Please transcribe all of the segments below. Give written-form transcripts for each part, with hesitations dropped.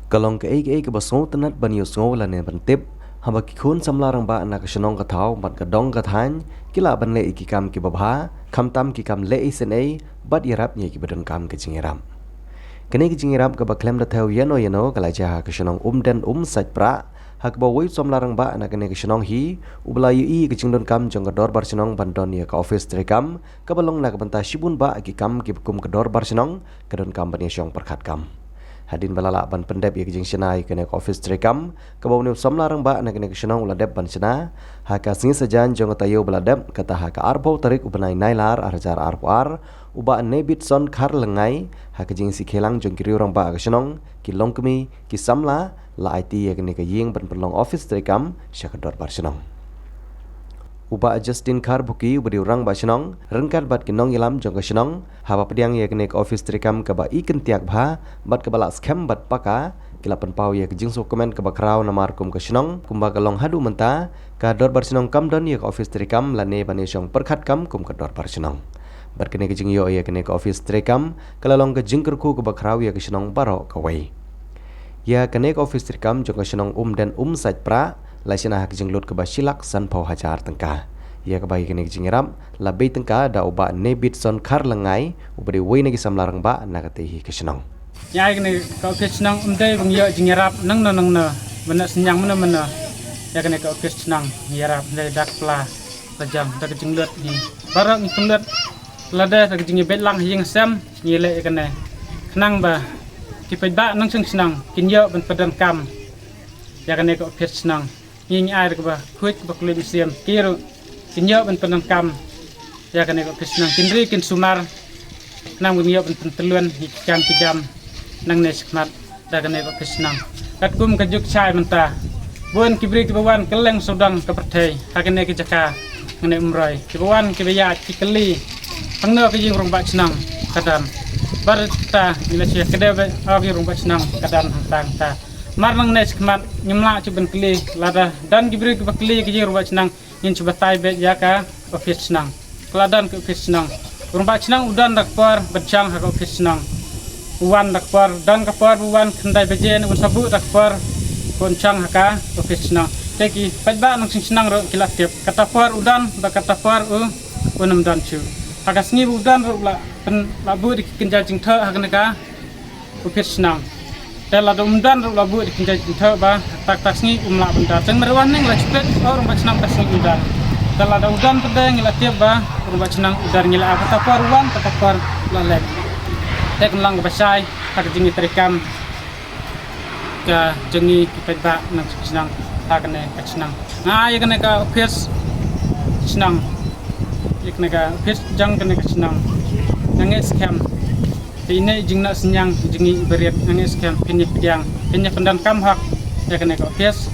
Kalong ke basong tenat ban yusngo la ne ban tip haba ki khun samlarang ba na ka shnong ka thau bat ka dong ka than kila ban le ki kam ki babha kham tam ki kam le isne bat yarap nye ki badan kam ke jingiram kene ki jingiram ka ba klem da thau yano kala ja ka shnong den saj pra hak ba woi samlarang ba na kene ki shnong hi ubla yi ki jingdon kam jong ka dor bar shnong ban don ya ka office trekam ka balong na ka banta shibun ba ki kam ki kum ka dor bar shnong ka don kam ban yong perkhat kam hadin balala ban pendep ye kijing shenai kene office trekam kabau ne samlarang ba na kene kishnong uladep ban shena haka singi sajan jong tayo baladep kata haka arbo tarik ubanai nailar arjar arpoar uba nebit son khar lengai haka jing si khelang jong kiri orang ba kishnong ki longkmi ki samla la IT ye kene ka ying ban perlong office trekam syakador bar shenong uba Justin Khar buki ubadi orang ba shenong rengkat bat kinong ilam jong ka shenong haba pediang ye kene office trekam ka ba iken tiak bha bat ka bala scam bat paka kilapan pau ye jing so komen ka ba kraw namar kum ka shenong kumba ka long hadu menta ka dor bar shenong kam don ye office trekam lane bane shong perkhat kam kum ka dor bar shenong bar kene jing yo ye kene office trekam kala long ka jingker ku ka ba kraw ye ka shenong baro ka wei ya kene office trekam jong ka shenong den saj pra laisina hak jinglut ke basilak san pau hajar tengka ia ke bagi kene jingiram labai tengka da uba nebit son khar lengai ubari wei nagi samlarang ba nagatehi kesenong ya kene ka kesenong umdai bang ya jingirap nang na bena senyang mana ya kene ka kesenong ngirap dari dak pla tajam dak jinglut ni barang ni penglet lada dak jingi betlang hing sam ngile kene kenang ba tipet ba nang senang kin ya ben padan kam ya kene ka kesenong ingin air ke bah kuit ke kulit siam kiro kinyo ben penangkam ya kan ekor kesnang kinri kin sumar nang kinyo ben penteluan hikam kijam nang nesmat da kan ekor kesnang kat kum kajuk chai menta bun kibri kibawan keleng sodang ke pertai hakene ke jaka ngene umrai kibawan kibaya kikeli pangno ke jing rong bak senang kadam barta nilasia kedebe agi rong bak senang kadam hang ta marnang nes kemat nyemla cuban keli lada dan diberi kebakli ke rumah senang yang coba tai bet jaka office senang keladan ke office senang rumah senang udan dakpar bercang hak office senang uwan dakpar dan kapar uwan kendai bejen un sabu dakpar koncang haka office senang teki pajba nang senang ro kilat tiap kata par udan ba kata par unam dan chu haka sngi udan ro pen labu di kenjal jing tha hak neka office senang Dela umdan ro labu di kinjai tha ba tak tasni umla benda teng merwan ning la cepet orang bacnang tasni udan dela da udan pedeng la tiap ba orang bacnang udar ngila apa tapar ruan tapar la lek tek lang basai tak jingi terekam ka jengi kipet ba nang senang ta kene senang na ya kene ka office senang ya kene ka office jang kene senang nange scam ini jingna senyang jingi beriat nangis kan pinnya pedang pinnya pendan kam hak ya kena office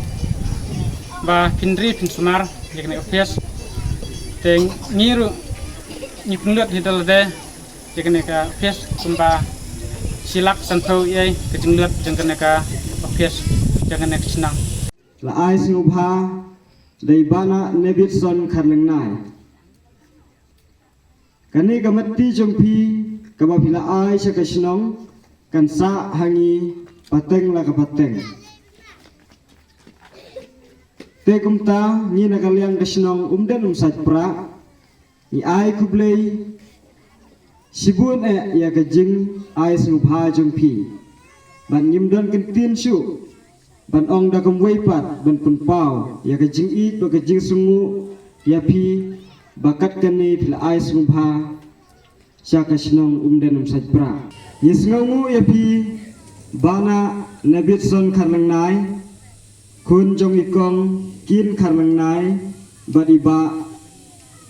ba pinri pin sumar ya kena office teng ngiru ni penlut hidal de ya kena ka office kumba silak santo ye ke jinglut jeng kena ka office jangan nek senang la ai singubha dai bana nebit son kharleng nai kani gamati jongpi kaba pila ai sa kasinong kan sa hangi pateng la ka pateng te kumta ni nakaliang kasinong den saj pra ni ai kublei sibun ya ka jing ai su bha jong pi ban nim don kin tin shu ban ong da kum wei pat ban pun pau ya ka jing i ba ka jing sungu ya pi bakat kani pila ai su bha Syaka sinong den sajbra yisngongu yapi bana nabitson karlang nai kun jong ikong kin karlang nai badiba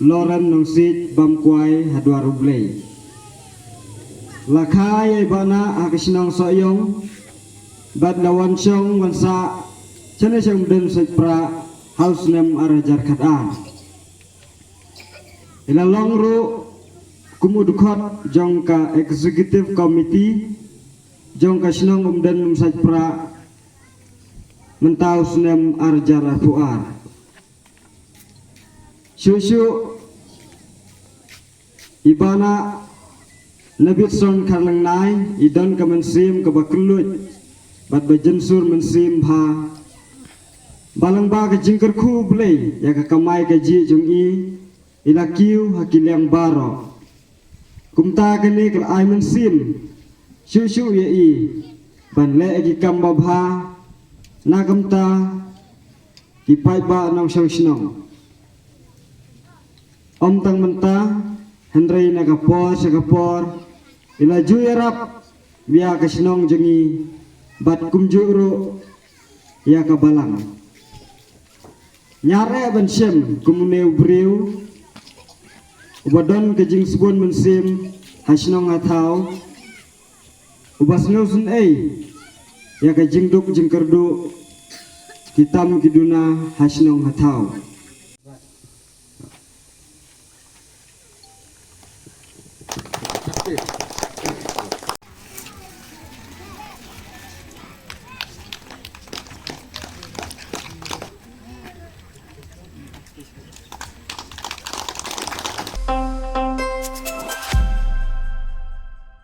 loran nongsit bamkwai hadwa rublei lakai bana akasinong soyong bad lawan syong wansa chane syong den sajbra house name arajar khadan ilalong ru kumudukot jongka executive committee jongka sinong den sajpra mentau sunem arjar fuar syusyu ibana nabit son karlang nai idon kemensim kebakelut bat bajensur mensim bha balang ba ka jingkar khu blei ya ka kamai ka ji jung i ila kiu hakilyang baro kumta ka ne kal ai mensim shu shu ye i ban le ki kam ba bha na kamta ki pai ba nong shang shnong om tang menta hendrei na ka por ila ju yarap biya ka shnong jengi bat kumjuro ya ka balang nyare ban shem kumune ubriu ubadon ke jing subon mensim hasnong athau ubasno sun ei ya ka jing duk jing kerdu kitam kiduna hasnong athau